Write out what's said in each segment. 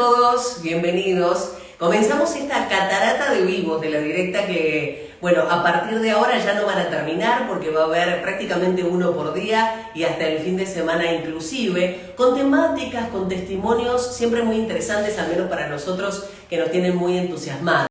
todos, bienvenidos. Comenzamos esta catarata de vivos de la directa que, bueno, a partir de ahora ya no van a terminar porque va a haber prácticamente uno por día y hasta el fin de semana inclusive, con temáticas, con testimonios siempre muy interesantes, al menos para nosotros que nos tienen muy entusiasmados.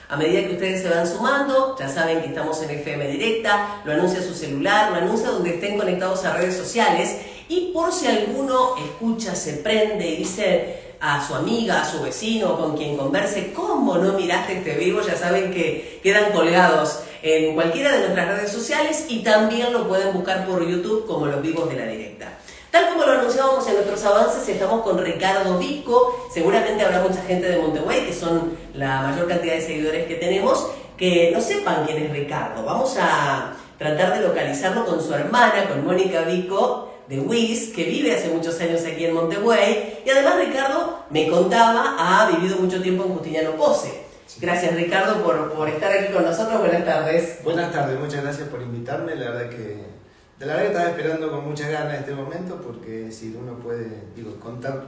A medida que ustedes se van sumando, ya saben que estamos en FM Directa, lo anuncia su celular, lo anuncia donde estén conectados a redes sociales y por si alguno escucha, se prende y dice a su amiga, a su vecino, con quien converse, ¿cómo no miraste este vivo? Ya saben que quedan colgados en cualquiera de nuestras redes sociales y también lo pueden buscar por YouTube como los vivos de la directa. Tal como lo anunciábamos en nuestros avances, estamos con Ricardo Vico. Seguramente habrá mucha gente de Montevideo, que son la mayor cantidad de seguidores que tenemos, que no sepan quién es Ricardo. Vamos a tratar de localizarlo con su hermana, con Mónica Vico, de WIS, que vive hace muchos años aquí en Montevideo. Y además Ricardo me contaba, ha vivido mucho tiempo en Justiniano Posse. Gracias Ricardo por estar aquí con nosotros. Buenas tardes. Buenas tardes, muchas gracias por invitarme. La verdad que estaba esperando con muchas ganas este momento porque si uno puede contar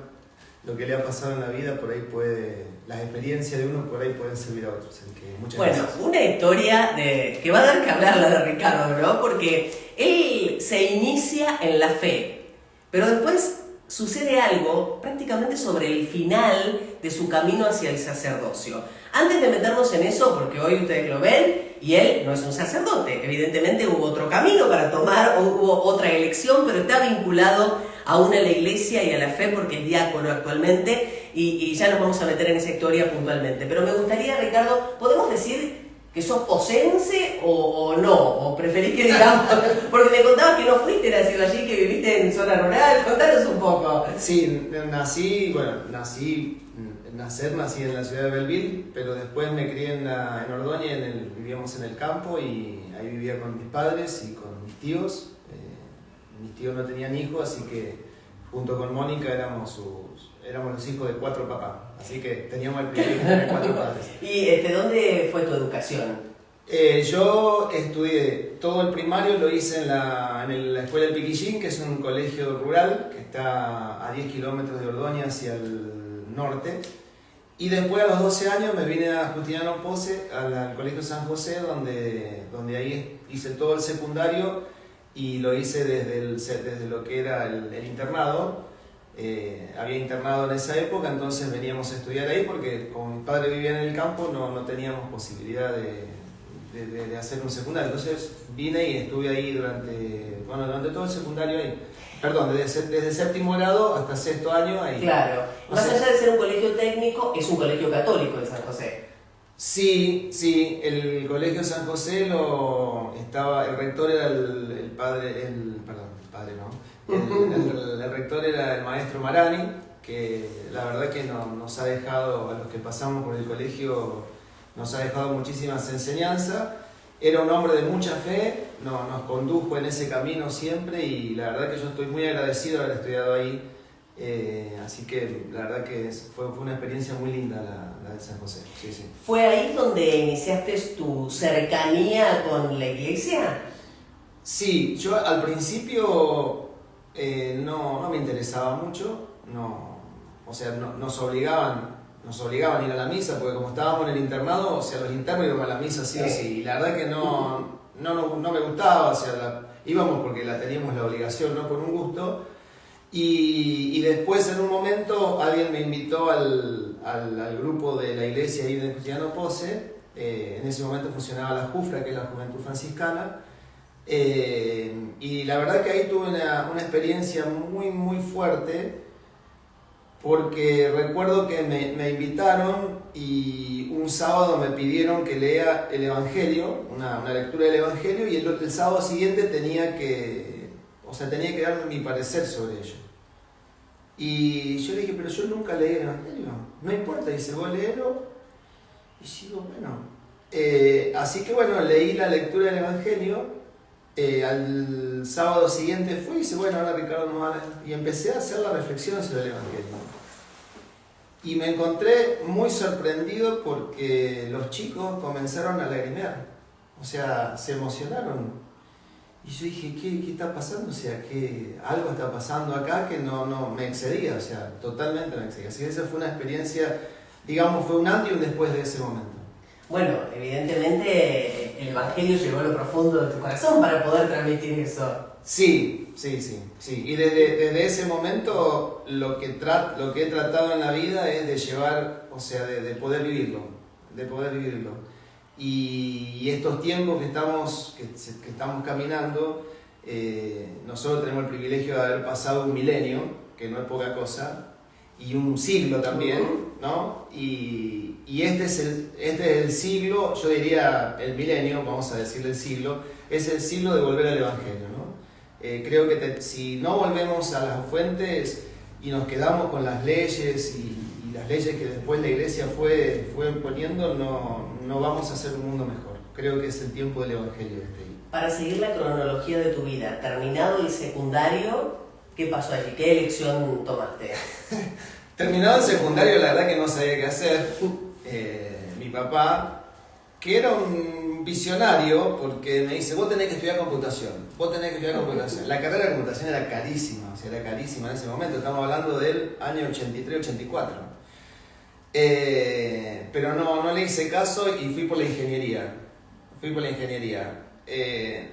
lo que le ha pasado en la vida, por ahí las experiencias de uno por ahí pueden servir a otros. Así que muchas gracias. Una historia que va a dar que hablar la de Ricardo, ¿no? Porque él se inicia en la fe, pero después sucede algo prácticamente sobre el final de su camino hacia el sacerdocio. Antes de meternos en eso, porque hoy ustedes lo ven, y él no es un sacerdote, evidentemente hubo otro camino para tomar, hubo otra elección, pero está vinculado aún a la iglesia y a la fe porque es diácono actualmente, y ya nos vamos a meter en esa historia puntualmente. Pero me gustaría, Ricardo, ¿podemos decir que sos posense o no? ¿O preferís que digamos? Porque me contabas que no fuiste nacido allí, que viviste en zona rural. Contanos un poco. Sí, nací en la ciudad de Belleville, pero después me crié en Ordóñez, vivíamos en el campo y ahí vivía con mis padres y con mis tíos. Mis tíos no tenían hijos, así que junto con Mónica éramos los hijos de 4 papás, así que teníamos el privilegio de tener 4 padres. ¿Y dónde fue tu educación? Yo estudié todo el primario, lo hice en la escuela del Piquillín, que es un colegio rural que está a 10 kilómetros de Ordóñez hacia el norte. Y después a los 12 años me vine a Justiniano Posse, al colegio San José, donde ahí hice todo el secundario y lo hice desde lo que era el internado. Había internado en esa época, entonces veníamos a estudiar ahí porque como mi padre vivía en el campo no teníamos posibilidad de hacer un secundario. Entonces vine y estuve ahí durante todo el secundario ahí. Perdón, desde séptimo grado hasta sexto año ahí. Claro. Más allá de ser un colegio técnico, es un colegio católico de San José. Sí, el colegio San José el rector era el rector era el maestro Marani, que la verdad que nos ha dejado, a los que pasamos por el colegio, nos ha dejado muchísimas enseñanzas. Era un hombre de mucha fe, nos condujo en ese camino siempre y la verdad que yo estoy muy agradecido de haber estudiado ahí. Así que la verdad que fue una experiencia muy linda la de San José. Sí. ¿Fue ahí donde iniciaste tu cercanía con la iglesia? Sí, yo al principio no me interesaba mucho, nos obligaban a ir a la misa, porque como estábamos en el internado, los internos íbamos a la misa sí o sí, y la verdad que no me gustaba, íbamos porque teníamos la obligación, no por un gusto, y después en un momento alguien me invitó al grupo de la iglesia ahí de Justiniano Posse. En ese momento funcionaba la JUFRA, que es la Juventud Franciscana, y la verdad que ahí tuve una experiencia muy muy fuerte, porque recuerdo que me invitaron y un sábado me pidieron que lea el Evangelio, una lectura del Evangelio, y el sábado siguiente tenía que dar mi parecer sobre ello. Y yo le dije, pero yo nunca leí el Evangelio. No importa, dice, vos léelo. Y digo, bueno. Así que bueno, leí la lectura del Evangelio. Al sábado siguiente fui y dice, bueno, ahora Ricardo nos va a... Y empecé a hacer la reflexión sobre el Evangelio. Y me encontré muy sorprendido porque los chicos comenzaron a lagrimear. O sea, se emocionaron. Y yo dije, ¿qué está pasando? O sea, que algo está pasando acá que no me excedía, o sea, totalmente me excedía. Así que esa fue una experiencia, digamos, fue un antes y un después de ese momento. Bueno, evidentemente el Evangelio llegó a lo profundo de tu corazón para poder transmitir eso. Sí. Y desde ese momento lo que he tratado en la vida es de llevar, o sea, de poder vivirlo, Y estos tiempos que estamos caminando, nosotros tenemos el privilegio de haber pasado un milenio, que no es poca cosa, y un siglo también, ¿no? Y este es el siglo, yo diría el milenio, vamos a decirle el siglo, es el siglo de volver al Evangelio, ¿no? Creo que si no volvemos a las fuentes y nos quedamos con las leyes y las leyes que después la Iglesia fue imponiendo, no vamos a hacer un mundo mejor. Creo que es el tiempo del Evangelio. Para seguir la cronología de tu vida, terminado el secundario, ¿qué pasó allí? ¿Qué elección tomaste? Terminado el secundario, la verdad que no sabía qué hacer. Mi papá, que era un visionario, porque me dice, vos tenés que estudiar computación. La carrera de computación era carísima, en ese momento. Estamos hablando del año 83-84. Pero no le hice caso y fui por la ingeniería.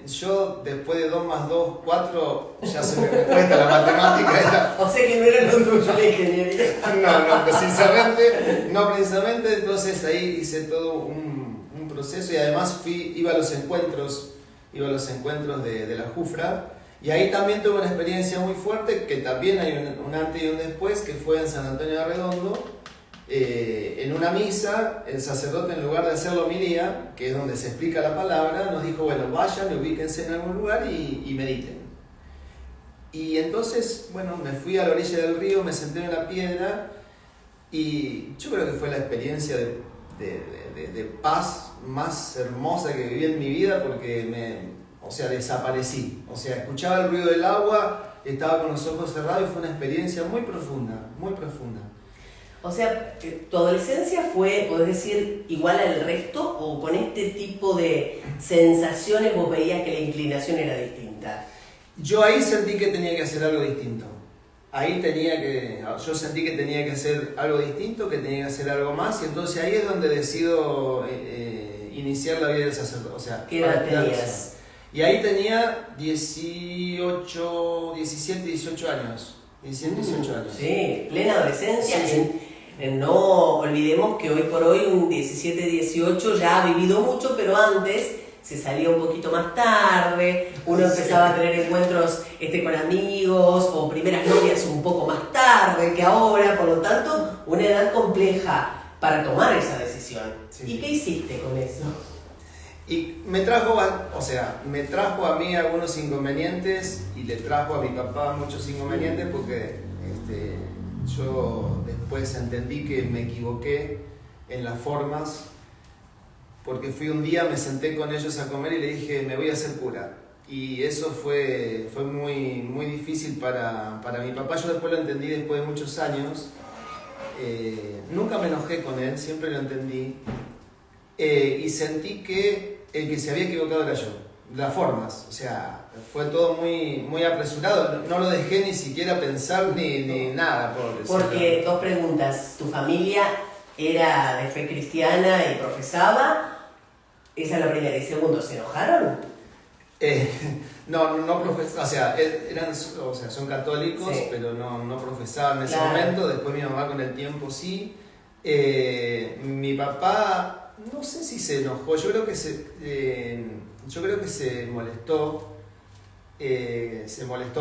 Yo después de 2 más 2, 4, ya se me cuesta la matemática. O sea que no era lo tuyo la ingeniería. No precisamente, entonces ahí hice todo un proceso y además iba a los encuentros de la Jufra, y ahí también tuve una experiencia muy fuerte, que también hay un antes y un después, que fue en San Antonio de Redondo. En una misa, el sacerdote, en lugar de hacer la homilía, que es donde se explica la palabra, nos dijo, bueno, vayan, ubíquense en algún lugar y mediten. Y entonces, bueno, me fui a la orilla del río, me senté en una piedra, y yo creo que fue la experiencia de paz más hermosa que viví en mi vida, porque desaparecí. O sea, escuchaba el ruido del agua, estaba con los ojos cerrados y fue una experiencia muy profunda. O sea, ¿tu adolescencia fue, podés decir, igual al resto, o con este tipo de sensaciones vos veías que la inclinación era distinta? Yo ahí sentí que tenía que hacer algo distinto. Yo sentí que tenía que hacer algo distinto, que tenía que hacer algo más, y entonces ahí es donde decido iniciar la vida del sacerdote. O sea, ¿qué edad tenías? Y ahí tenía 17, 18 años. Sí, plena adolescencia. Sí. No olvidemos que hoy por hoy un 17, 18 ya ha vivido mucho, pero antes se salía un poquito más tarde, uno empezaba a tener encuentros con amigos o primeras novias un poco más tarde que ahora, por lo tanto, una edad compleja para tomar esa decisión. Sí. ¿Y qué hiciste con eso? Y me trajo a mí algunos inconvenientes y le trajo a mi papá muchos inconvenientes, porque yo después entendí que me equivoqué en las formas, porque un día me senté con ellos a comer y le dije, me voy a hacer cura. Y eso fue muy, muy difícil para mi papá. Yo después lo entendí después de muchos años. Nunca me enojé con él, siempre lo entendí. Y sentí que el que se había equivocado era yo. Las formas, o sea, fue todo muy, muy apresurado. No lo dejé ni siquiera pensar ni nada. Porque, 2 preguntas. ¿Tu familia era de fe cristiana y profesaba? Esa es la primera. Y segundo, ¿se enojaron? No profesaban, son católicos, sí, pero no profesaban en ese momento. Después mi mamá con el tiempo sí. Mi papá, no sé si se enojó, yo creo que se molestó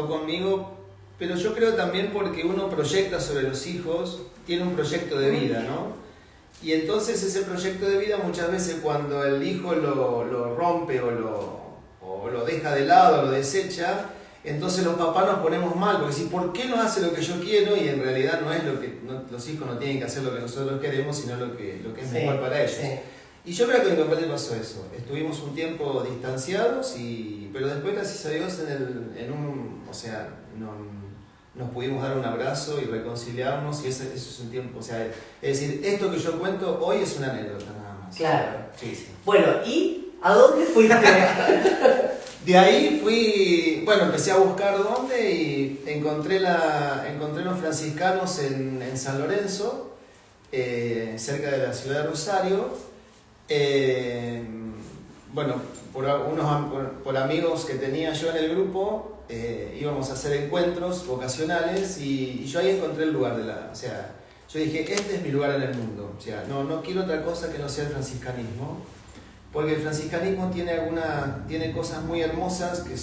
conmigo, pero yo creo también porque uno proyecta sobre los hijos, tiene un proyecto de vida, ¿no? Y entonces ese proyecto de vida muchas veces cuando el hijo lo rompe o lo deja de lado, lo desecha, entonces los papás nos ponemos mal, porque si ¿por qué no hace lo que yo quiero? Y en realidad no es los hijos no tienen que hacer lo que nosotros queremos, sino lo que es mejor para ellos. Sí. Y yo creo que a mi papá le pasó eso. Estuvimos un tiempo distanciados, pero después, gracias a Dios, nos pudimos dar un abrazo y reconciliarnos, y eso es un tiempo. Es decir, esto que yo cuento hoy es una anécdota nada más. Claro. Sí. Bueno, ¿y a dónde fuiste? De ahí fui, bueno, empecé a buscar dónde y encontré los franciscanos en San Lorenzo, cerca de la ciudad de Rosario. Bueno, por amigos que tenía yo en el grupo, íbamos a hacer encuentros vocacionales y yo ahí encontré el lugar o sea, yo dije, este es mi lugar en el mundo, o sea, no quiero otra cosa que no sea el franciscanismo, porque el franciscanismo tiene cosas muy hermosas que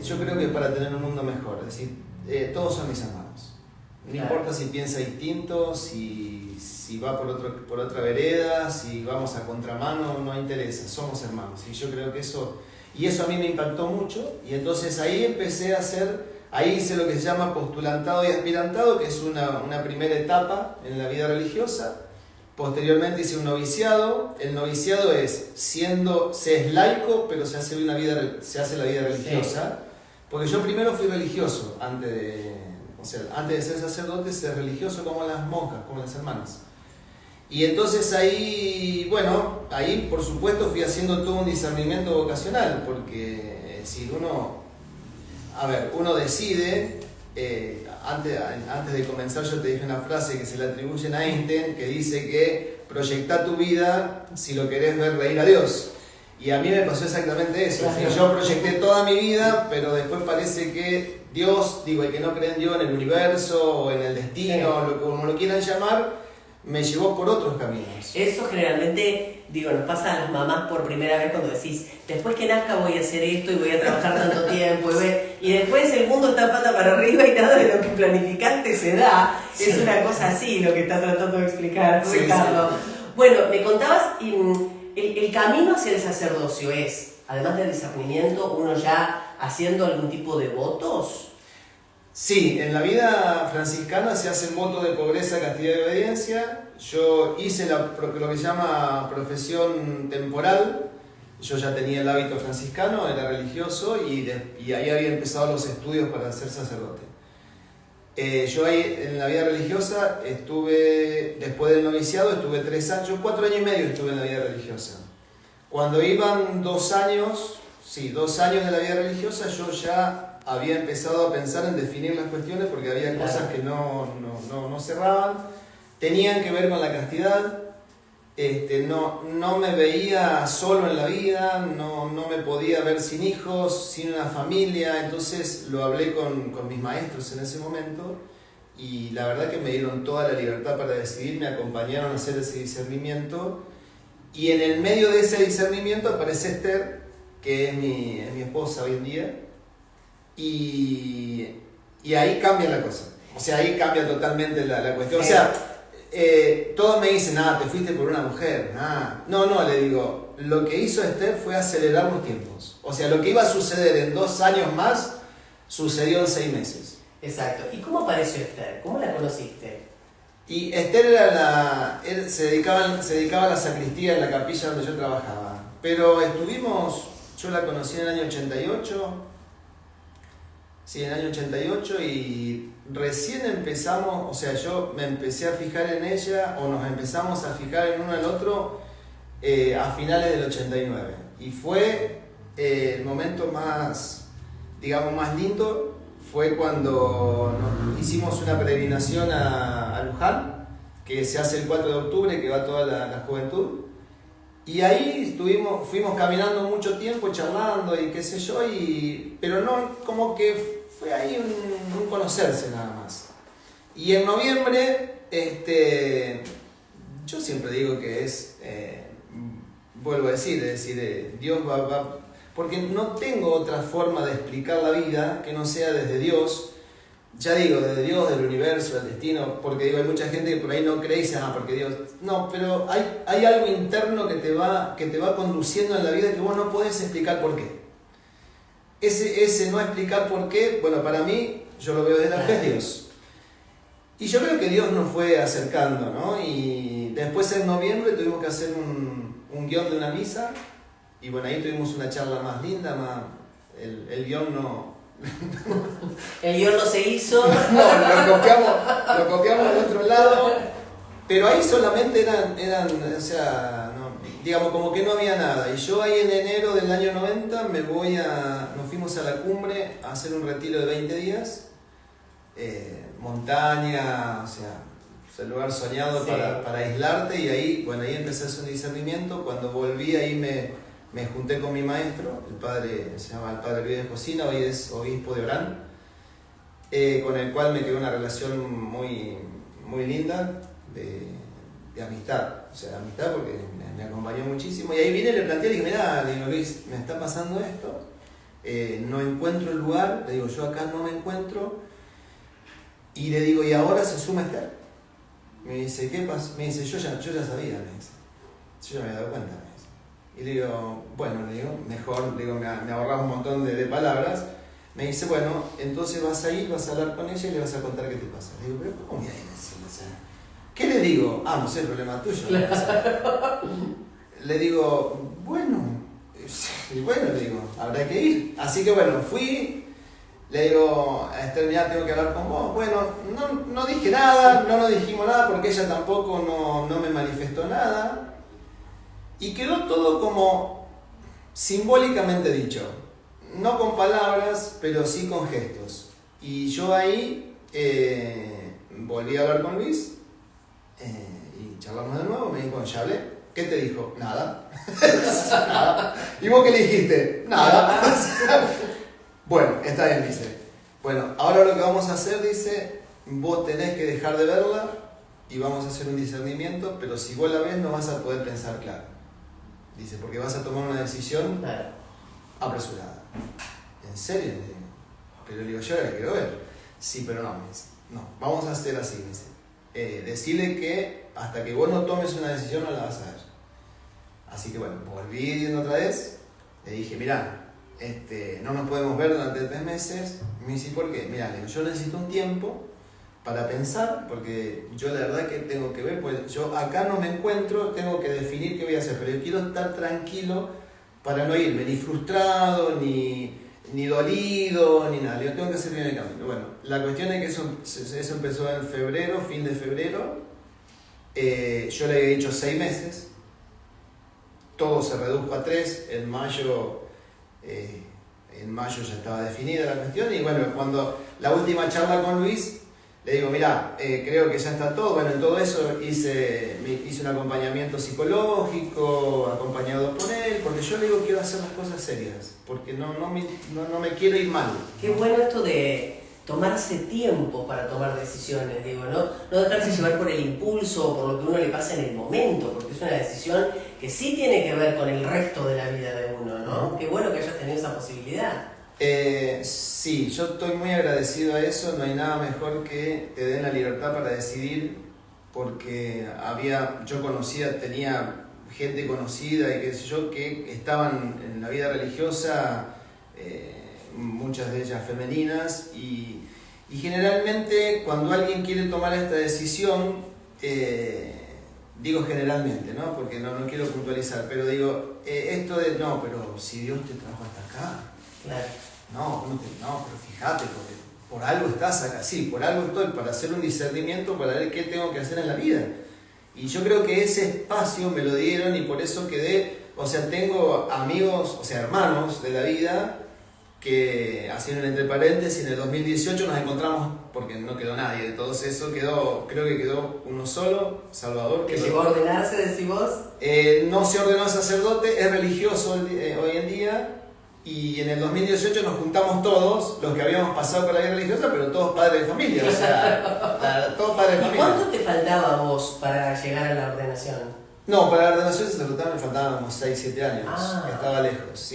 yo creo que para tener un mundo mejor, es decir, todos son mis hermanos. No importa si piensa distinto, si va por otra vereda, si vamos a contramano, no interesa, somos hermanos. Y yo creo que eso a mí me impactó mucho, y entonces ahí ahí hice lo que se llama postulantado y aspirantado, que es una primera etapa en la vida religiosa. Posteriormente hice un noviciado. El noviciado se es laico, pero se hace la vida religiosa. Porque yo primero fui religioso, antes de ser sacerdote, ser religioso como las monjas, como las hermanas. Y entonces ahí por supuesto fui haciendo todo un discernimiento vocacional, porque si uno decide, antes de comenzar yo te dije una frase que se le atribuye a Einstein, que dice que proyectá tu vida si lo querés ver reír a Dios. Y a mí me pasó exactamente eso. Claro. Yo proyecté toda mi vida, pero después parece que Dios, el que no cree en Dios, en el universo, o en el destino, como lo quieran llamar, me llevó por otros caminos. Eso generalmente, nos pasa a las mamás por primera vez cuando decís, después que nazca voy a hacer esto y voy a trabajar tanto tiempo, y después el mundo está pata para arriba y nada de lo que planificaste se da. Sí. Es una cosa así lo que está tratando de explicar Ricardo. Sí. Bueno, me contabas, el camino hacia el sacerdocio es, además del discernimiento, uno ya haciendo algún tipo de votos. Sí, en la vida franciscana se hace el voto de pobreza, castidad y obediencia. Yo hice lo que se llama profesión temporal. Yo ya tenía el hábito franciscano, era religioso y ahí había empezado los estudios para ser sacerdote. Yo ahí en la vida religiosa después del noviciado, estuve 3 años, 4 años y medio estuve en la vida religiosa. Cuando iban 2 años de la vida religiosa, yo ya había empezado a pensar en definir las cuestiones porque había cosas que no cerraban, tenían que ver con la castidad, no me veía solo en la vida, no me podía ver sin hijos, sin una familia, entonces lo hablé con mis maestros en ese momento y la verdad que me dieron toda la libertad para decidir, me acompañaron a hacer ese discernimiento y en el medio de ese discernimiento aparece Esther, que es mi esposa hoy en día. Y ahí cambia la cosa, o sea, ahí cambia totalmente la cuestión, o sea, todos me dicen, te fuiste por una mujer, no, le digo, lo que hizo Esther fue acelerar los tiempos, o sea, lo que iba a suceder en 2 años más, sucedió en 6 meses. Exacto, ¿y cómo apareció Esther? ¿Cómo la conociste? Y Esther se dedicaba a la sacristía en la capilla donde yo trabajaba, pero yo la conocí en el año 88. Sí, en el año 88 y recién empezamos, o sea, yo me empecé a fijar en ella, o nos empezamos a fijar en uno en el otro a finales del 89. Y fue el momento más lindo, fue cuando hicimos una peregrinación a Luján, que se hace el 4 de octubre, que va toda la juventud. Y ahí fuimos caminando mucho tiempo, charlando y qué sé yo, pero no, como que fue ahí un conocerse nada más. Y en noviembre, yo siempre digo que vuelvo a decir, Dios va, porque no tengo otra forma de explicar la vida que no sea desde Dios. Ya digo, desde Dios, del universo, del destino, porque hay mucha gente que por ahí no cree y dice, porque Dios... No, pero hay algo interno que te va conduciendo en la vida que vos no podés explicar por qué. Ese no explicar por qué, bueno, para mí, yo lo veo desde la fe, Dios. Y yo creo que Dios nos fue acercando, ¿no? Y después en noviembre tuvimos que hacer un guión de una misa, y bueno, ahí tuvimos una charla más linda, el guión no... El guión no se hizo. No, lo copiamos de otro lado. Pero ahí solamente eran o sea, digamos, como que no había nada. Y yo ahí en enero del año 90 nos fuimos a la cumbre a hacer un retiro de 20 días, montaña, o sea, el lugar soñado Sí. para aislarte, y ahí, bueno, ahí empecé a hacer un discernimiento. Cuando volví ahí me junté con mi maestro, se llama el padre Luis de Cocina, hoy es obispo de Orán, con el cual me quedó una relación muy, muy linda de amistad, o sea, de amistad porque me acompañó muchísimo. Y ahí vine y le planteé, le dije, mirá, le digo, Luis, me está pasando esto, no encuentro el lugar, le digo, yo acá no me encuentro, y le digo, y ahora se suma Esther. Me dice, ¿qué pasa? Me dice, yo ya sabía, me dice, yo ya me había dado cuenta, me dice. Y le digo, bueno, le digo, mejor, le digo, me ahorras un montón de palabras. Me dice, bueno, entonces vas a ir, vas a hablar con ella y le vas a contar qué te pasa. Le digo, pero ¿cómo me hay que decir? O sea, ¿qué le digo? Ah, no sé, el problema tuyo. Claro. Le digo, bueno, le digo, habrá que ir. Así que bueno, fui, le digo, a Esther, ya tengo que hablar con vos. Bueno, no dije nada, no nos dijimos nada porque ella tampoco no me manifestó nada. Y quedó todo como simbólicamente dicho. No con palabras, pero sí con gestos. Y yo ahí volví a hablar con Luis y charlamos de nuevo. Me dijo, ya hablé. ¿Qué te dijo? Nada. Nada. ¿Y vos qué le dijiste? Nada. Bueno, está bien, dice. Bueno, ahora lo que vamos a hacer, dice, vos tenés que dejar de verla y vamos a hacer un discernimiento, pero si vos la ves no vas a poder pensar claro. Dice, porque vas a tomar una decisión apresurada. ¿En serio? Le digo. Pero le digo, yo la quiero ver. Sí, pero no, me dice. No, vamos a hacer así, me dice. Decirle que hasta que vos no tomes una decisión no la vas a ver. Así que bueno, volví otra vez. Le dije, mirá, no nos podemos ver durante 3 meses. Me dice, ¿por qué? Mirá, le digo, yo necesito un tiempo para pensar, porque yo la verdad que tengo que ver, pues yo acá no me encuentro, tengo que definir qué voy a hacer, pero yo quiero estar tranquilo para no irme ni frustrado, ni dolido, ni nada. Yo tengo que hacer bien el camino. Bueno, la cuestión es que eso empezó en febrero, fin de febrero. Yo le había dicho 6 meses, todo se redujo a 3, en mayo ya estaba definida la cuestión, y bueno, cuando la última charla con Luis, le digo, mirá, creo que ya está todo. Bueno, en todo eso hice un acompañamiento psicológico, acompañado por él, porque yo le digo, quiero hacer las cosas serias, porque no me quiero ir mal. Qué bueno esto de tomarse tiempo para tomar decisiones, digo, no dejarse llevar por el impulso o por lo que uno le pasa en el momento, porque es una decisión que sí tiene que ver con el resto de la vida de uno, ¿no? Qué bueno que hayas tenido esa posibilidad. Sí, yo estoy muy agradecido a eso. No hay nada mejor que te den la libertad para decidir, porque tenía gente conocida y qué sé yo, que estaban en la vida religiosa, muchas de ellas femeninas, y generalmente cuando alguien quiere tomar esta decisión, digo generalmente, ¿no? Porque no quiero puntualizar, pero digo, esto de, no, pero si Dios te trajo hasta acá, Claro. no, pero fíjate, porque por algo estás acá, sí, por algo estoy, para hacer un discernimiento, para ver qué tengo que hacer en la vida. Y yo creo que ese espacio me lo dieron y por eso quedé, o sea, tengo amigos, o sea, hermanos de la vida, que haciendo entre paréntesis, en el 2018 nos encontramos, porque no quedó nadie de todos eso, creo que quedó uno solo, Salvador. ¿Que llegó a ordenarse, decís vos? No se ordenó sacerdote, es religioso hoy en día. Y en el 2018 nos juntamos todos, los que habíamos pasado por la vida religiosa, pero todos padres de familia, o sea, todos padres de ¿Y familia. cuánto te faltaba a vos para llegar a la ordenación? No, para la ordenación sacerdotal me faltaban como 6-7 años, Ah. Estaba lejos.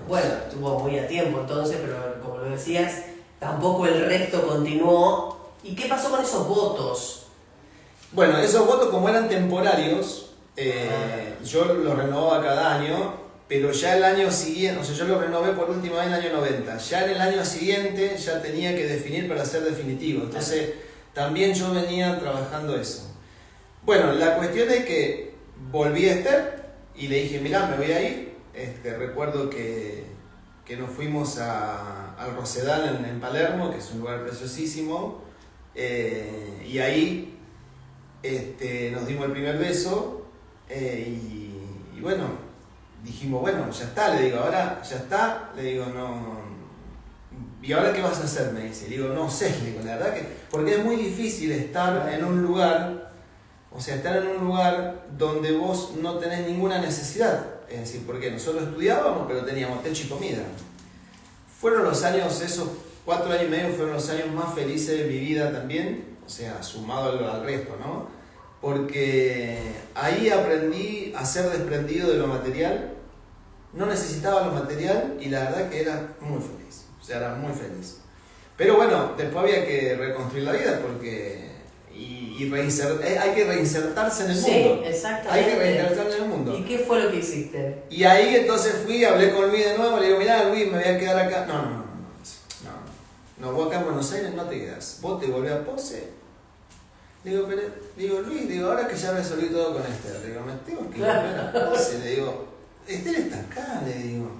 Bueno, estuvo muy a tiempo entonces, pero como lo decías, tampoco el resto continuó. ¿Y qué pasó con esos votos? Bueno, esos votos como eran temporarios, yo los renovaba cada año. Pero ya el año siguiente, o sea, yo lo renové por última vez en el año 90. Ya en el año siguiente ya tenía que definir para ser definitivo. Entonces, también yo venía trabajando eso. Bueno, la cuestión es que volví a Esther y le dije, mirá, me voy a ir. Recuerdo que nos fuimos al Rosedal en Palermo, que es un lugar preciosísimo. Y ahí nos dimos el primer beso. Y bueno, dijimos, bueno, ya está, le digo, ahora ya está, le digo, no. ¿Y ahora qué vas a hacer? Me dice. Le digo, no sé, le digo, la verdad que. Porque es muy difícil estar en un lugar, o sea, estar en un lugar donde vos no tenés ninguna necesidad. Es decir, porque nosotros estudiábamos, pero teníamos techo y comida. Fueron los años, esos 4 años y medio fueron los años más felices de mi vida también, o sea, sumado al resto, ¿no? Porque ahí aprendí a ser desprendido de lo material, no necesitaba lo material y la verdad que era muy feliz, o sea, era muy feliz. Pero bueno, después había que reconstruir la vida porque hay que reinsertarse en el mundo. Sí, exactamente. Hay que reinsertarse en el mundo. ¿Y qué fue lo que hiciste? Y ahí entonces hablé con Luis de nuevo, le digo, mirá Luis, me voy a quedar acá. No, vos acá en Buenos Aires no te quedás, vos te volvés a Pose. Digo, Luis, ahora que ya resolví todo con Esther, le digo, me tengo que volver a Pose, le digo, Esther está acá, le digo.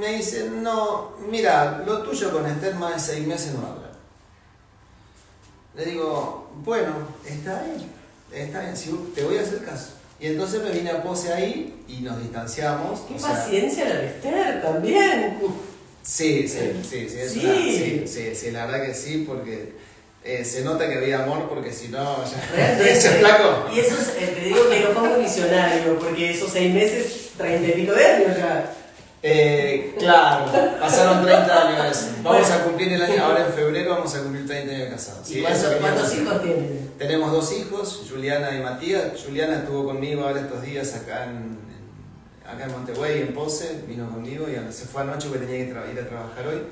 Me dice, no, mira, lo tuyo con Esther más de 6 meses no habla. Le digo, bueno, está bien, si te voy a hacer caso. Y entonces me vine a Pose ahí y nos distanciamos. ¡Qué paciencia la de Esther también! Sí, la verdad que sí, porque se nota que había amor, porque si no, ya es flaco. Y eso te digo que no fue muy visionario, porque esos 6 meses, 30 y pico de años ya. Claro, pasaron 30 años de eso. Vamos a cumplir el año, ahora en febrero vamos a cumplir 30 años de casados. ¿Y cuántos hijos tienen? Tenemos 2 hijos, Juliana y Matías. Juliana estuvo conmigo ahora estos días acá en Montevideo, en Pose, vino conmigo y se fue anoche porque tenía que ir a trabajar hoy.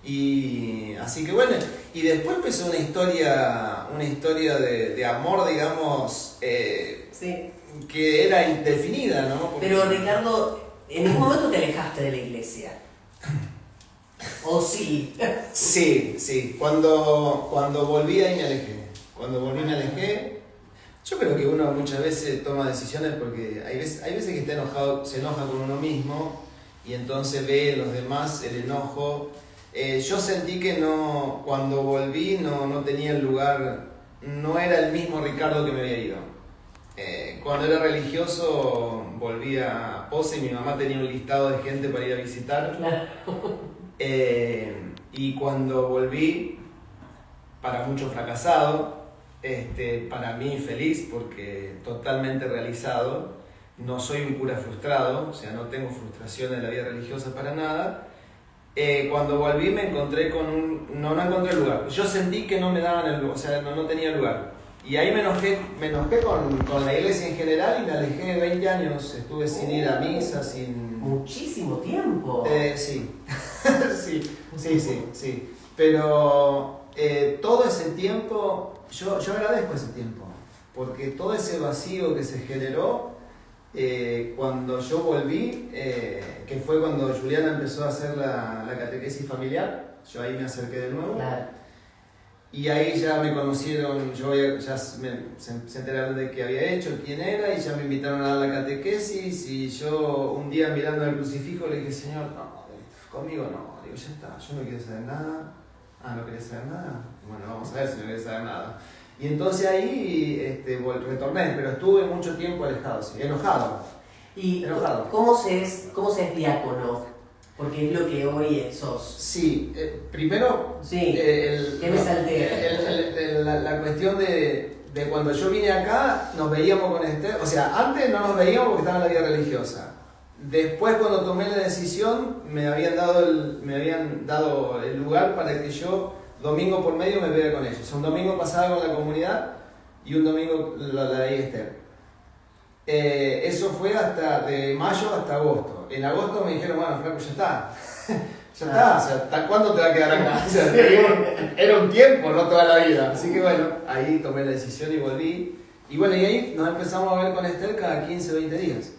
Y así que bueno, y después empezó una historia de amor, digamos, sí, que era indefinida, ¿no? Porque... Pero Ricardo, ¿en ningún momento te alejaste de la iglesia? ¿O sí? Sí. Cuando volví ahí me alejé. Cuando volví me alejé. Yo creo que uno muchas veces toma decisiones porque hay veces que está enojado, se enoja con uno mismo y entonces ve en los demás el enojo. Yo sentí que cuando volví no tenía el lugar, no era el mismo Ricardo que me había ido. Cuando era religioso volví a Pose y mi mamá tenía un listado de gente para ir a visitar. Claro. Y cuando volví, para mucho fracasado, para mí feliz porque totalmente realizado, no soy un cura frustrado, o sea, no tengo frustración en la vida religiosa para nada. Cuando volví me encontré no encontré lugar. Yo sentí que no me daban el lugar, o sea, no tenía lugar. Y ahí me enojé con la iglesia en general y me alejé de 20 años. Estuve sin ir a misa, sin... Muchísimo tiempo. Sí. sí. Pero todo ese tiempo, yo agradezco ese tiempo. Porque todo ese vacío que se generó cuando yo volví, que fue cuando Juliana empezó a hacer la catequesis familiar, yo ahí me acerqué de nuevo. Claro. Y ahí ya me conocieron, se enteraron de qué había hecho, quién era, y ya me invitaron a dar la catequesis. Y yo un día mirando al crucifijo le dije, Señor, no, conmigo no, digo, ya está, yo no quiero saber nada. ¿No querés saber nada? Bueno, vamos a ver si no querés saber nada. Y entonces ahí retorné, pero estuve mucho tiempo alejado, sí, enojado. ¿Y enojado. ¿Cómo se es diácono? Porque es lo que hoy sos. Sí, primero... Sí, ¿qué me salté? La cuestión de cuando yo vine acá, nos veíamos con Esther, o sea, antes no nos veíamos porque estaba en la vida religiosa. Después, cuando tomé la decisión, me habían dado el lugar para que yo, domingo por medio, me vea con ellos. O sea, un domingo pasaba con la comunidad y un domingo la veía Esther. Eso fue de mayo hasta agosto. En agosto me dijeron, bueno, Franco, ya está. Ya está, o sea, ¿hasta cuándo te va a quedar acá? O sea, era un tiempo, no toda la vida. Así que bueno, ahí tomé la decisión y volví. Y bueno, y ahí nos empezamos a ver con Esther cada 15 o 20 días.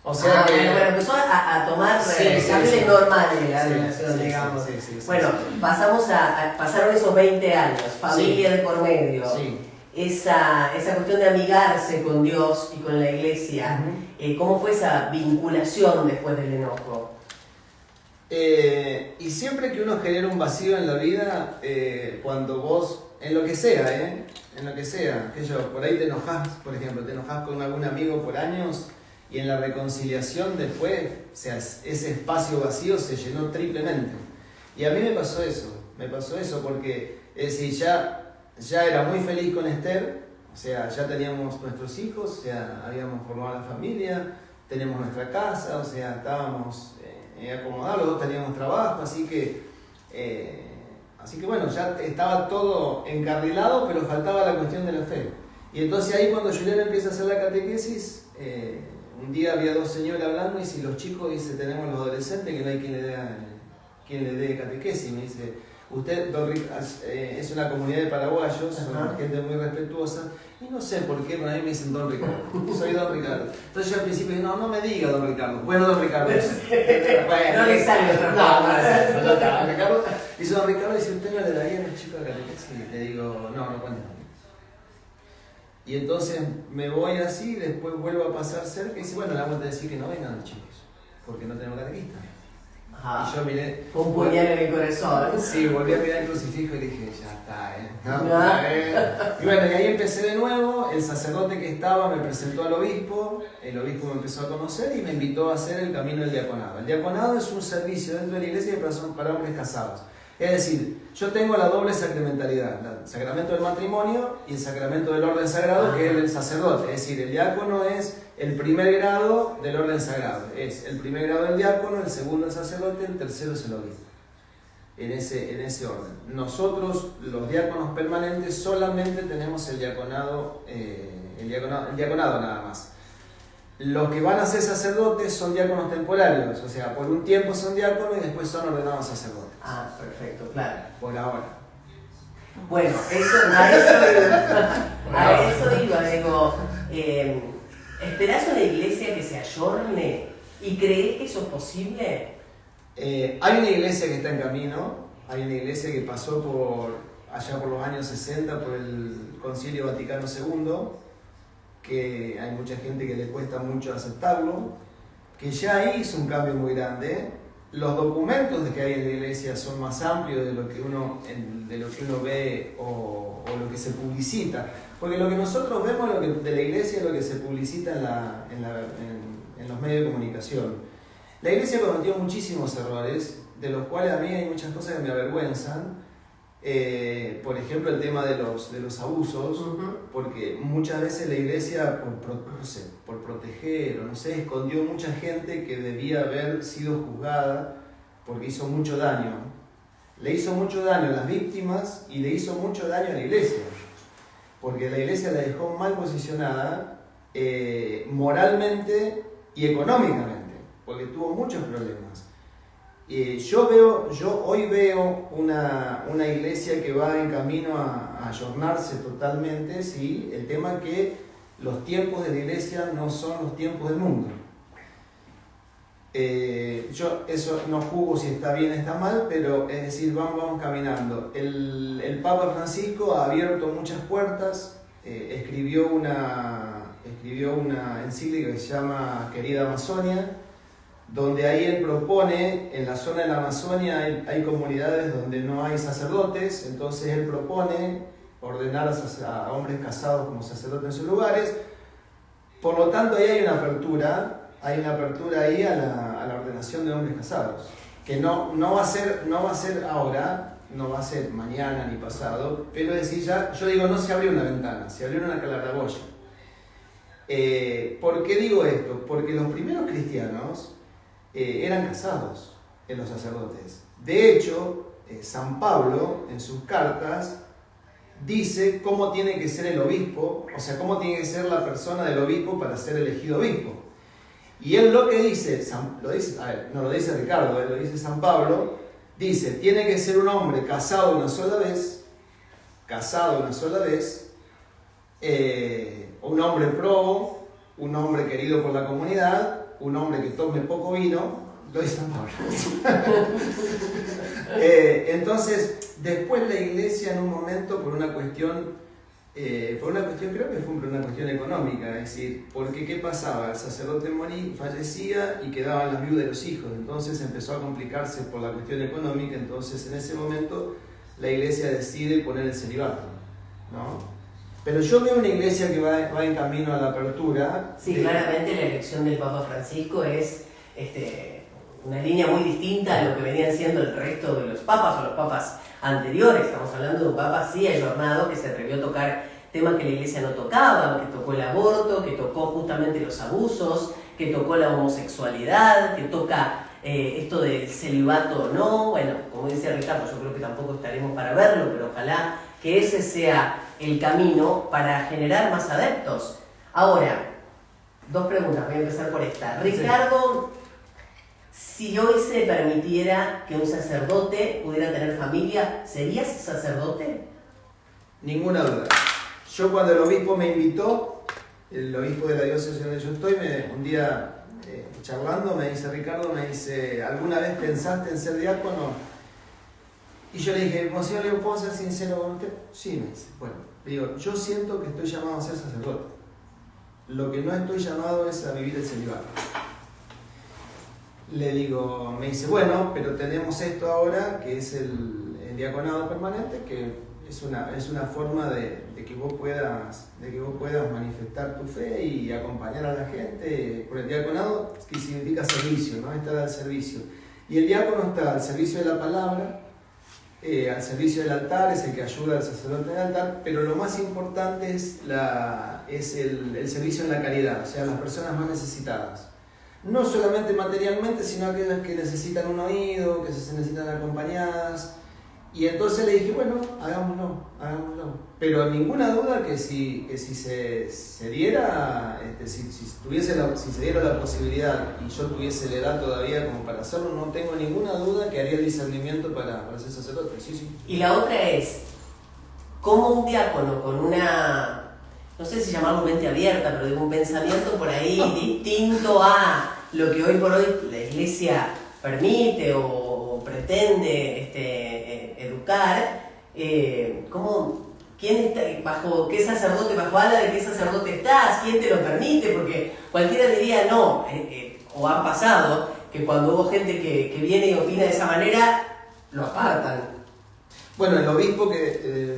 O sea que... Bueno, empezó a tomar cambios normales la relación, digamos. Bueno, pasaron esos 20 años, familia de por medio. Sí. Esa cuestión de amigarse con Dios y con la iglesia. ¿Cómo fue esa vinculación después del enojo? Y siempre que uno genera un vacío en la vida, cuando vos, en lo que sea, en lo que sea. Que yo, por ahí te enojas, por ejemplo, te enojas con algún amigo por años y en la reconciliación después, o sea, ese espacio vacío se llenó triplemente. Y a mí me pasó eso porque es decir, ya era muy feliz con Esther, o sea, ya teníamos nuestros hijos, o sea, habíamos formado la familia, tenemos nuestra casa, o sea, estábamos acomodados, los dos teníamos trabajo, así que bueno, ya estaba todo encarrilado, pero faltaba la cuestión de la fe. Y entonces ahí cuando Julián empieza a hacer la catequesis, un día había dos señores hablando y si los chicos, dice, tenemos los adolescentes que no hay quien le dé catequesis, me dice, usted, es una comunidad de paraguayos, son gente muy respetuosa, y no sé por qué, pero a mí me dicen Don Ricardo, soy Don Ricardo. Entonces yo al principio dije, no me diga Don Ricardo, bueno Don Ricardo. No le sale otra Don Ricardo. Dice Don Ricardo, dice, ¿usted no le daría a los chicos de catequesis? Le digo, no cuenten. Y entonces me voy así, después vuelvo a pasar cerca y dice, bueno, le vamos a decir que no vengan los chicos, porque no tenemos catequista. Y yo miré. Fue un puñal en el corazón. Sí, volví a mirar el crucifijo y dije, ya está, Y bueno, y ahí empecé de nuevo. El sacerdote que estaba me presentó al obispo. El obispo me empezó a conocer y me invitó a hacer el camino del diaconado. El diaconado es un servicio dentro de la iglesia para hombres casados. Es decir, yo tengo la doble sacramentalidad, el sacramento del matrimonio y el sacramento del orden sagrado, que es el sacerdote. Es decir, el diácono es el primer grado del orden sagrado. Es el primer grado del diácono, el segundo el sacerdote, el tercero es el obispo. En ese orden. Nosotros, los diáconos permanentes, solamente tenemos el diaconado nada más. Los que van a ser sacerdotes son diáconos temporarios, o sea, por un tiempo son diáconos y después son ordenados sacerdotes. Perfecto, claro. Por ahora. Bueno, a eso iba, digo, ¿esperás una iglesia que se ayorne y crees que eso es posible? Hay una iglesia que está en camino, hay una iglesia que pasó allá por los años 60 por el Concilio Vaticano II, que hay mucha gente que le cuesta mucho aceptarlo, que ya hizo un cambio muy grande. Los documentos que hay en la iglesia son más amplios de lo que uno ve o lo que se publicita, porque lo que nosotros vemos de la iglesia es lo que se publicita en los medios de comunicación. La iglesia cometió muchísimos errores, de los cuales a mí hay muchas cosas que me avergüenzan. Por ejemplo, el tema de los abusos, porque muchas veces la iglesia, por proteger o no sé, escondió mucha gente que debía haber sido juzgada porque hizo mucho daño. Le hizo mucho daño a las víctimas y le hizo mucho daño a la iglesia, porque la iglesia la dejó mal posicionada moralmente y económicamente, porque tuvo muchos problemas. Yo hoy veo una iglesia que va en camino a ayornarse totalmente, ¿sí? El tema es que los tiempos de la iglesia no son los tiempos del mundo. Yo eso no juzgo si está bien o está mal, pero es decir, vamos caminando. El Papa Francisco ha abierto muchas puertas, escribió una encíclica que se llama Querida Amazonia, donde ahí él propone, en la zona de la Amazonia hay comunidades donde no hay sacerdotes, entonces él propone ordenar a hombres casados como sacerdotes en sus lugares. Por lo tanto, ahí hay una apertura ahí a la ordenación de hombres casados, que no va a ser ahora, no va a ser mañana ni pasado, pero es decir, yo digo, no se abrió una ventana, se abrió una claraboya. ¿Por qué digo esto? Porque los primeros cristianos eran casados en los sacerdotes. De hecho, San Pablo en sus cartas dice cómo tiene que ser el obispo, o sea, cómo tiene que ser la persona del obispo para ser elegido obispo. Y él lo que dice, no lo dice Ricardo, lo dice San Pablo, dice, tiene que ser un hombre casado una sola vez, un hombre probo, un hombre querido por la comunidad, un hombre que tome poco vino, lo dice San Pablo. Entonces, después la iglesia en un momento, por una cuestión, creo que fue una cuestión económica, es decir, porque ¿qué pasaba? El sacerdote fallecía y quedaban las viudas de los hijos, entonces empezó a complicarse por la cuestión económica, entonces en ese momento la iglesia decide poner el celibato, ¿no? Pero yo veo una iglesia que va en camino a la apertura. Sí, claramente la elección del Papa Francisco es una línea muy distinta a lo que venían siendo el resto de los papas o los papas anteriores. Estamos hablando de un papa así ayornado que se atrevió a tocar temas que la iglesia no tocaba, que tocó el aborto, que tocó justamente los abusos, que tocó la homosexualidad, que toca esto del celibato o no. Bueno, como dice Ricardo, yo creo que tampoco estaremos para verlo, pero ojalá que ese sea el camino para generar más adeptos. Ahora, dos preguntas, voy a empezar por esta. Ricardo, si hoy se permitiera que un sacerdote pudiera tener familia, ¿serías sacerdote? Ninguna duda. Yo cuando el obispo me invitó, el obispo de la diócesis donde yo estoy, un día charlando me dice, Ricardo, ¿alguna vez pensaste en ser diácono? Y yo le dije, Monseñor, ¿puedo ser sincero con usted? Sí, me dice. Bueno, le digo, yo siento que estoy llamado a ser sacerdote. Lo que no estoy llamado es a vivir el celibato. Le digo, me dice, bueno, pero tenemos esto ahora, que es el diaconado permanente, que es una forma de que vos puedas manifestar tu fe y acompañar a la gente. Por el diaconado, que significa servicio, ¿no? Estar al servicio. Y el diácono está al servicio de la palabra, al servicio del altar, es el que ayuda al sacerdote del altar, pero lo más importante es el servicio en la caridad, o sea, las personas más necesitadas. No solamente materialmente, sino aquellas que necesitan un oído, que se necesitan acompañadas. Y entonces le dije, bueno, hagámoslo. Pero ninguna duda que si se diera, si se diera la posibilidad y yo tuviese la edad todavía como para hacerlo, no tengo ninguna duda que haría el discernimiento para ser sacerdote. Sí. Y la otra es, ¿cómo un diácono con una, no sé si llamarlo mente abierta, pero digo un pensamiento por ahí distinto a lo que hoy por hoy la iglesia permite o pretende educar, ¿quién está, bajo qué sacerdote, bajo ala de qué sacerdote estás? ¿Quién te lo permite? Porque cualquiera diría no, o han pasado, que cuando hubo gente que viene y opina de esa manera, lo apartan. Bueno, el obispo,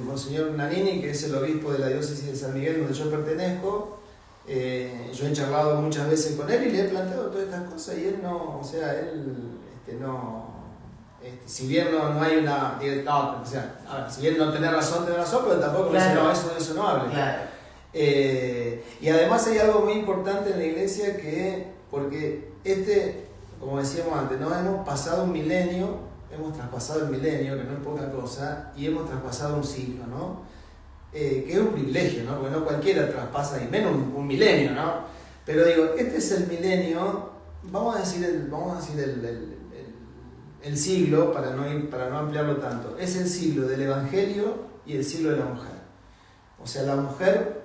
Monseñor Nanini, que es el obispo de la diócesis de San Miguel, donde yo pertenezco, yo he charlado muchas veces con él y le he planteado todas estas cosas y él no, o sea, si bien no hay una, o sea, a ver, si bien no tiene razón, pero tampoco claro. Dice, no, eso no hable. Claro. Y además hay algo muy importante en la iglesia porque como decíamos antes, no hemos pasado un milenio, hemos traspasado el milenio, que no es poca cosa, y hemos traspasado un siglo, ¿no? Que es un privilegio, ¿no? Porque no cualquiera traspasa, y menos un milenio, ¿no? Pero digo, este es el milenio, vamos a decir el siglo, para no ampliarlo tanto, es el siglo del Evangelio y el siglo de la mujer. O sea, la mujer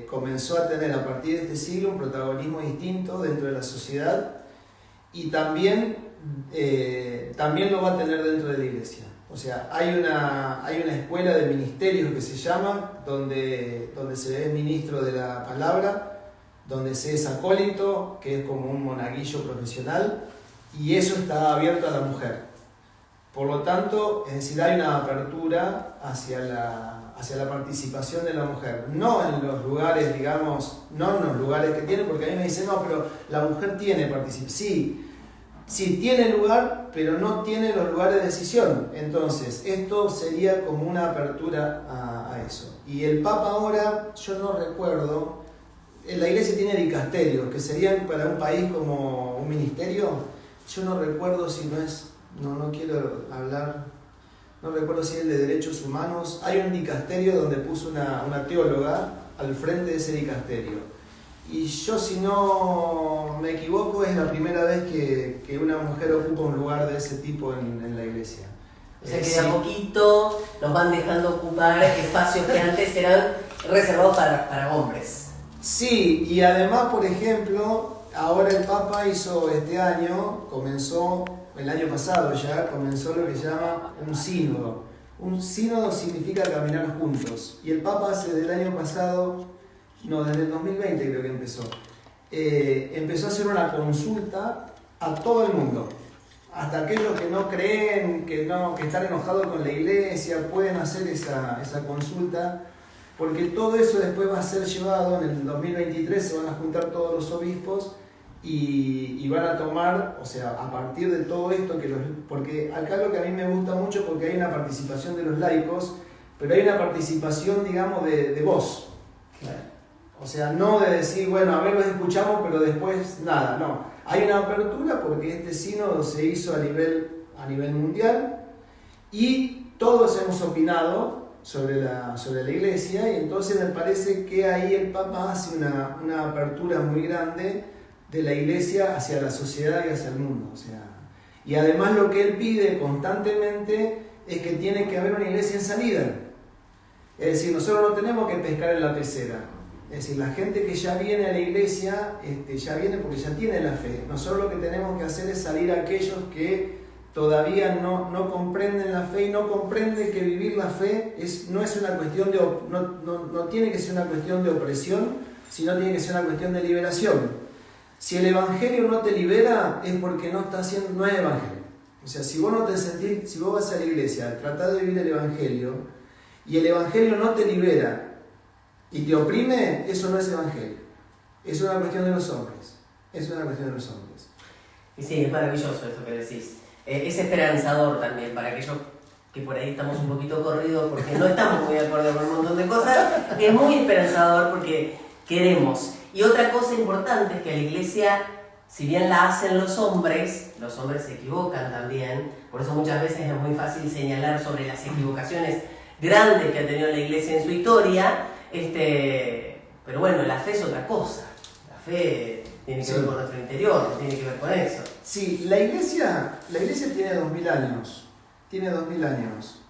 comenzó a tener a partir de este siglo un protagonismo distinto dentro de la sociedad y también lo va a tener dentro de la iglesia. O sea, hay una escuela de ministerios que se llama, donde se es ministro de la palabra, donde se es acólito, que es como un monaguillo profesional, y eso está abierto a la mujer. Por lo tanto, es decir, hay una apertura hacia la participación de la mujer. No en los lugares, digamos, no en los lugares que tiene, porque a mí me dicen, no, pero la mujer tiene participación. Sí, tiene lugar, pero no tiene los lugares de decisión. Entonces, esto sería como una apertura a eso. Y el Papa ahora, yo no recuerdo, la iglesia tiene dicasterios, que serían para un país como un ministerio. Yo no recuerdo si no quiero hablar, no recuerdo si es el de derechos humanos. Hay un dicasterio donde puso una teóloga al frente de ese dicasterio. Y yo, si no me equivoco, es la primera vez que una mujer ocupa un lugar de ese tipo en la iglesia. O sea que de a poquito nos van dejando ocupar espacios que antes eran reservados para hombres. Sí, y además, por ejemplo, ahora el Papa hizo comenzó el año pasado ya, comenzó lo que se llama un sínodo. Un sínodo significa caminar juntos. Y el Papa desde el 2020 creo que empezó a hacer una consulta a todo el mundo. Hasta aquellos que no creen, que están enojados con la iglesia, pueden hacer esa consulta. porque todo eso después va a ser llevado, en el 2023 se van a juntar todos los obispos y van a tomar, o sea, a partir de todo esto, porque acá lo que a mí me gusta mucho, porque hay una participación de los laicos, pero hay una participación, digamos, de voz. Claro. O sea, no de decir, bueno, a ver, los escuchamos, pero después nada, no. Hay una apertura porque este sínodo se hizo a nivel mundial y todos hemos opinado sobre la Iglesia, y entonces me parece que ahí el Papa hace una apertura muy grande de la Iglesia hacia la sociedad y hacia el mundo. O sea, y además lo que él pide constantemente es que tiene que haber una Iglesia en salida. Es decir, nosotros no tenemos que pescar en la pecera. Es decir, la gente que ya viene a la Iglesia, ya viene porque ya tiene la fe. Nosotros lo que tenemos que hacer es salir a aquellos que todavía no comprenden la fe y no comprenden que vivir la fe no es una cuestión no tiene que ser una cuestión de opresión, sino tiene que ser una cuestión de liberación. Si el Evangelio no te libera, es porque no es Evangelio. O sea, si vos vas a la iglesia a tratar de vivir el Evangelio, y el Evangelio no te libera y te oprime, eso no es Evangelio. Es una cuestión de los hombres. Es una cuestión de los hombres. Y sí, es maravilloso esto que decís. Es esperanzador también para aquellos que por ahí estamos un poquito corridos porque no estamos muy de acuerdo con un montón de cosas. Es muy esperanzador porque queremos. Y otra cosa importante es que la Iglesia, si bien la hacen los hombres se equivocan también. Por eso muchas veces es muy fácil señalar sobre las equivocaciones grandes que ha tenido la Iglesia en su historia. Pero bueno, la fe es otra cosa. La fe tiene que ver con nuestro interior, tiene que ver con eso. Sí, la iglesia tiene 2000 años. Tiene 2000 años.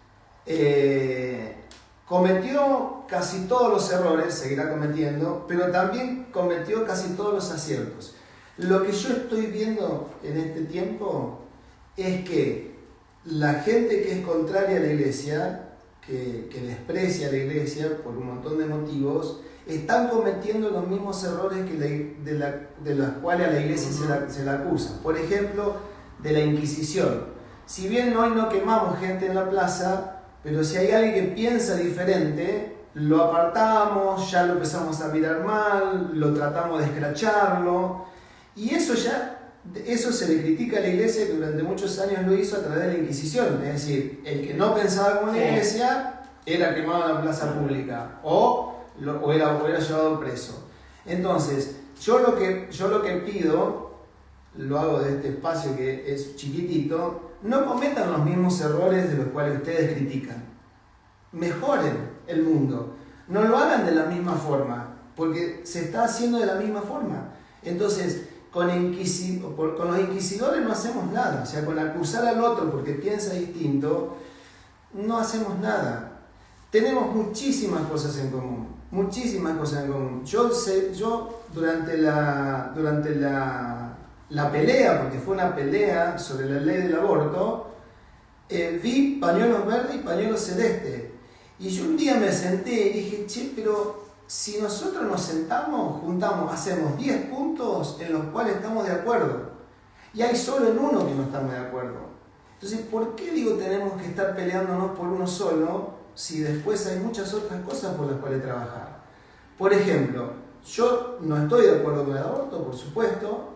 Cometió casi todos los errores, seguirá cometiendo, pero también cometió casi todos los aciertos. Lo que yo estoy viendo en este tiempo es que la gente que es contraria a la iglesia, que desprecia a la iglesia por un montón de motivos, están cometiendo los mismos errores de los cuales a la iglesia se la acusa. Por ejemplo, de la Inquisición. Si bien hoy no quemamos gente en la plaza, pero si hay alguien que piensa diferente, lo apartamos, ya lo empezamos a mirar mal, lo tratamos de escracharlo, y eso se le critica a la iglesia, que durante muchos años lo hizo a través de la Inquisición. Es decir, el que no pensaba como la iglesia era quemado en la plaza pública o era llevado preso. Entonces, yo lo que pido, lo hago de este espacio que es chiquitito, no cometan los mismos errores de los cuales ustedes critican. Mejoren el mundo. No lo hagan de la misma forma, porque se está haciendo de la misma forma. Entonces, con los inquisidores no hacemos nada. O sea, con acusar al otro porque piensa distinto, no hacemos nada. Tenemos muchísimas cosas en común. Muchísimas cosas en común. Yo durante la pelea, porque fue una pelea sobre la ley del aborto, vi pañuelos verdes y pañuelos celestes. Y yo un día me senté y dije, pero si nosotros nos sentamos, juntamos, hacemos 10 puntos en los cuales estamos de acuerdo, y hay solo en uno que no estamos de acuerdo. Entonces, ¿por qué tenemos que estar peleándonos por uno solo si después hay muchas otras cosas por las cuales trabajar? Por ejemplo, yo no estoy de acuerdo con el aborto, por supuesto.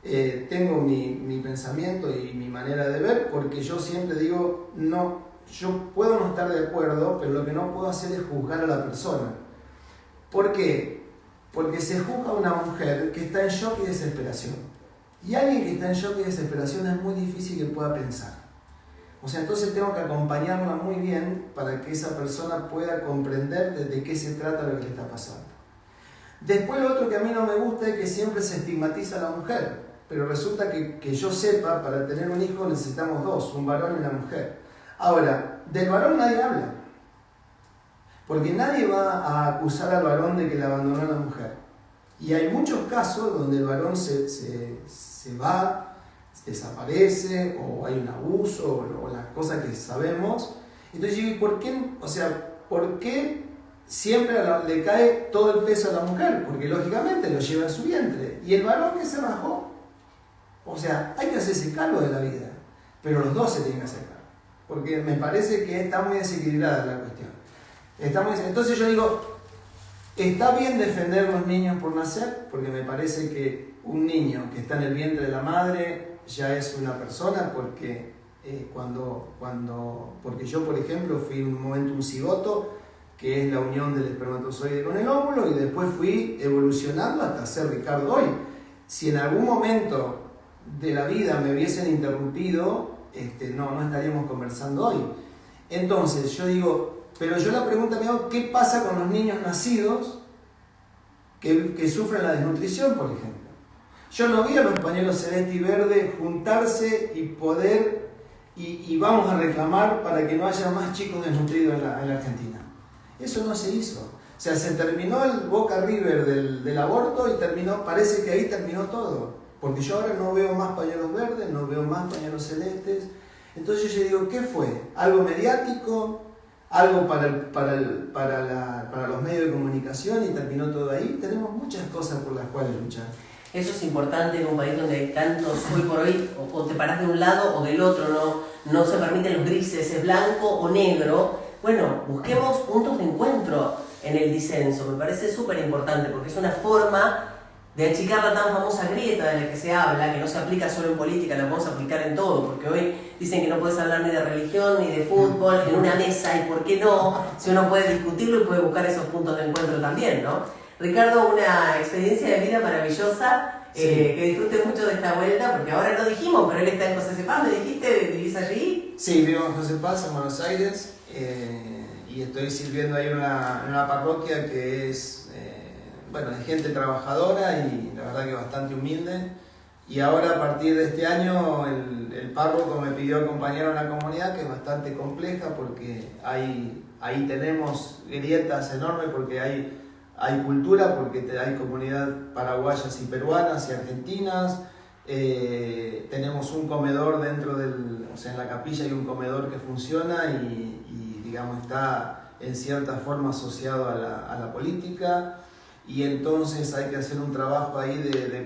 Tengo mi pensamiento y mi manera de ver, porque yo siempre digo, no, yo puedo no estar de acuerdo, pero lo que no puedo hacer es juzgar a la persona. ¿Por qué? Porque se juzga a una mujer que está en shock y desesperación. Y alguien que está en shock y desesperación es muy difícil que pueda pensar. O sea, entonces tengo que acompañarla muy bien para que esa persona pueda comprender de qué se trata lo que le está pasando. Después lo otro que a mí no me gusta es que siempre se estigmatiza a la mujer. Pero resulta que yo sepa, para tener un hijo necesitamos dos, un varón y una mujer. Ahora, del varón nadie habla. Porque nadie va a acusar al varón de que le abandonó a la mujer. Y hay muchos casos donde el varón se va, desaparece, o hay un abuso, o las cosas que sabemos. Entonces yo digo, ¿por qué siempre le cae todo el peso a la mujer? Porque lógicamente lo lleva en su vientre. Y el varón que se rajó. O sea, hay que hacerse cargo de la vida, pero los dos se tienen que hacer cargo, porque me parece que está muy desequilibrada la cuestión. Entonces yo digo, está bien defender a los niños por nacer, porque me parece que un niño que está en el vientre de la madre ya es una persona, porque porque yo, por ejemplo, fui en un momento un cigoto, que es la unión del espermatozoide con el óvulo, y después fui evolucionando hasta ser Ricardo hoy. Si en algún momento de la vida me hubiesen interrumpido, no estaríamos conversando hoy. Entonces yo digo, pero yo la pregunta me hago, ¿qué pasa con los niños nacidos que sufren la desnutrición, por ejemplo? Yo no vi a los pañuelos celeste y verde juntarse y poder, y vamos a reclamar para que no haya más chicos desnutridos en la Argentina. Eso no se hizo. O sea, se terminó el Boca River del aborto y parece que ahí terminó todo. Porque yo ahora no veo más pañuelos verdes, no veo más pañuelos celestes. Entonces yo digo, ¿qué fue? ¿Algo mediático? ¿Algo para los medios de comunicación y terminó todo ahí? Tenemos muchas cosas por las cuales luchar. Eso es importante en un país donde hay tantos, hoy por hoy, o te parás de un lado o del otro, no se permiten los grises, es blanco o negro. Bueno, busquemos puntos de encuentro en el disenso, me parece súper importante, porque es una forma de achicar la tan famosa grieta de la que se habla, que no se aplica solo en política, la podemos aplicar en todo, porque hoy dicen que no puedes hablar ni de religión ni de fútbol en una mesa, y por qué no, si uno puede discutirlo y puede buscar esos puntos de encuentro también, ¿no? Ricardo, una experiencia de vida maravillosa, sí. Que disfrutes mucho de esta vuelta, porque ahora no dijimos, pero él está en José Cepaz, ¿me dijiste? ¿Vivís allí? Sí, vivo en José Paz, en Buenos Aires, y estoy sirviendo ahí en una parroquia que es, de gente trabajadora y la verdad que bastante humilde. Y ahora a partir de este año el párroco me pidió acompañar a una comunidad que es bastante compleja, porque ahí tenemos grietas enormes, porque hay cultura, porque hay comunidad paraguayas y peruanas y argentinas. Tenemos un comedor en la capilla hay un comedor que funciona y digamos está en cierta forma asociado a la política, y entonces hay que hacer un trabajo ahí de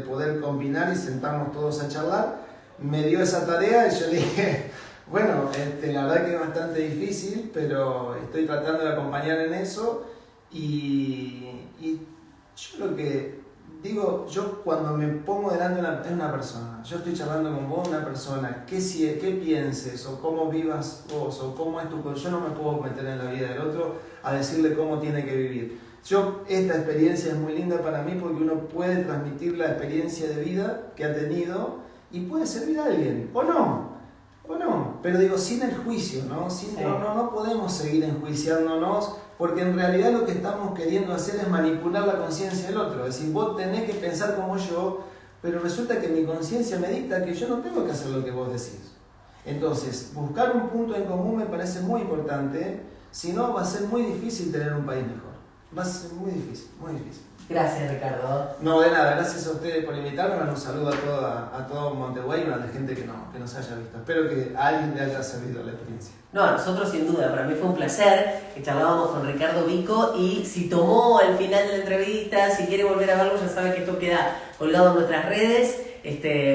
poder combinar y sentarnos todos a charlar. Me dio esa tarea y yo le dije, bueno, la verdad que es bastante difícil, pero estoy tratando de acompañar en eso. Y yo lo que digo, yo cuando me pongo delante de una persona, yo estoy charlando con vos, una persona, qué pienses, o cómo vivas vos, o cómo es yo no me puedo meter en la vida del otro a decirle cómo tiene que vivir. Esta experiencia es muy linda para mí, porque uno puede transmitir la experiencia de vida que ha tenido y puede servir a alguien, o no, pero digo, sin el juicio, ¿no? No podemos seguir enjuiciándonos, porque en realidad lo que estamos queriendo hacer es manipular la conciencia del otro. Es decir, vos tenés que pensar como yo, pero resulta que mi conciencia me dicta que yo no tengo que hacer lo que vos decís. Entonces, buscar un punto en común me parece muy importante, si no va a ser muy difícil tener un país mejor. Va a ser muy difícil, muy difícil. Gracias, Ricardo. No, de nada, gracias a ustedes por invitarme. Un saludo a todo Montevideo y a la gente que nos haya visto. Espero que a alguien le haya servido la experiencia. No, a nosotros sin duda, para mí fue un placer que charlábamos con Ricardo Vico, y si tomó al final de la entrevista, si quiere volver a verlo, ya sabe que esto queda colgado en nuestras redes.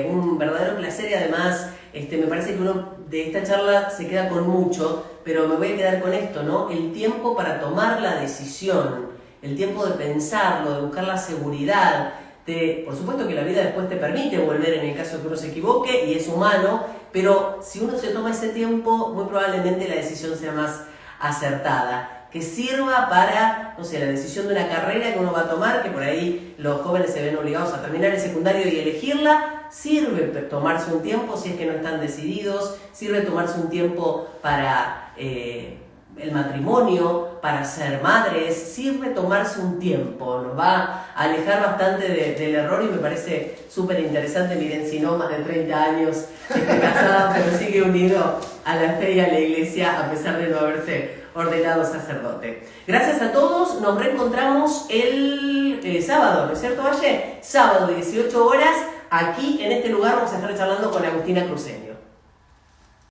Un verdadero placer, y además me parece que uno de esta charla se queda con mucho, pero me voy a quedar con esto, ¿no? El tiempo para tomar la decisión, el tiempo de pensarlo, de buscar la seguridad, por supuesto que la vida después te permite volver en el caso que uno se equivoque, y es humano, pero si uno se toma ese tiempo, muy probablemente la decisión sea más acertada, que sirva para, no sé, la decisión de una carrera que uno va a tomar, que por ahí los jóvenes se ven obligados a terminar el secundario y elegirla. Sirve tomarse un tiempo si es que no están decididos, sirve tomarse un tiempo para el matrimonio, para ser madres, sirve tomarse un tiempo, nos va a alejar bastante del error, y me parece súper interesante. Miren, si no, más de 30 años casado, pero sigue unido a la fe y a la iglesia, a pesar de no haberse ordenado sacerdote. Gracias a todos, nos reencontramos el sábado, ¿no es cierto, Valle? Sábado, 18 horas, aquí en este lugar vamos a estar charlando con Agustina Cruceño.